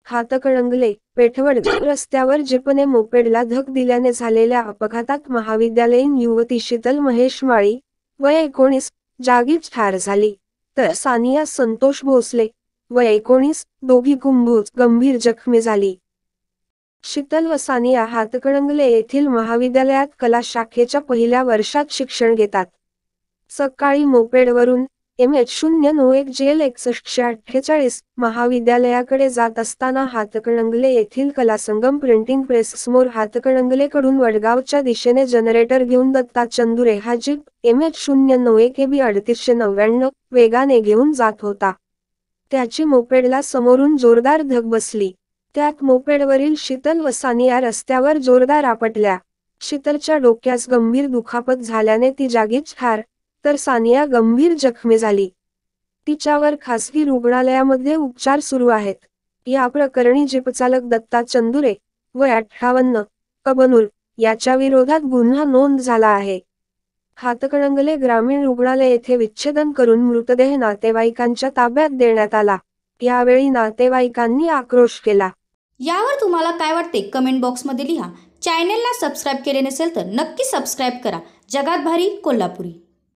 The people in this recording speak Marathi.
हातकणंगले पेठवडगाव रस्त्यावर जीपने मोपेडला धडक दिल्याने झालेल्या अपघातात महाविद्यालयीन युवती शीतल महेश माळी वय 19 जागीच ठार झाली, तर सानिया संतोष भोसले वय 19 दोघी गंभीर जखमी झाली. शीतल व सानिया हातकणंगले येथील महाविद्यालयात कला शाखेच्या पहिल्या वर्षात शिक्षण घेतात. सकाळी मोपेडवरून MH091 JL 6148 महाविद्यालयाकडे जात असताना हातकणंगले येथील कलासंगम प्रिंटिंग प्रेससमोर हातकणंगलेकडून वडगावच्या दिशेने जनरेटर घेऊन दत्ता चंदुरे हा जीप MH091 KB 3899 वेगाने घेऊन जात होता. त्याची मोपेडला समोरून जोरदार धडक बसली. त्यात मोपेडवरील शीतल व सानिया रस्त्यावर जोरदार आपटल्या. शीतलच्या डोक्यास गंभीर दुखापत झाल्याने ती जागीच ठार, तर सानिया गंभीर जखमी झाली. तिच्यावर खासगी रुग्णालयामध्ये उपचार सुरू आहेत. या प्रकरणी जीपचालक दत्ता चंदुरे वय 58 कबनूर याच्या विरोधात गुन्हा नोंद झाला आहे. हातकणंगले ग्रामीण रुग्णालय येथे विच्छेदन करून मृतदेह नातेवाईकांच्या ताब्यात देण्यात आला. यावेळी नातेवाईकांनी आक्रोश केला. यावर तुम्हाला काय वाटते कमेंट बॉक्समध्ये लिहा. चॅनलला सबस्क्राईब केले नसेल तर नक्की सबस्क्राईब करा. जगात भारी कोल्हापुरी.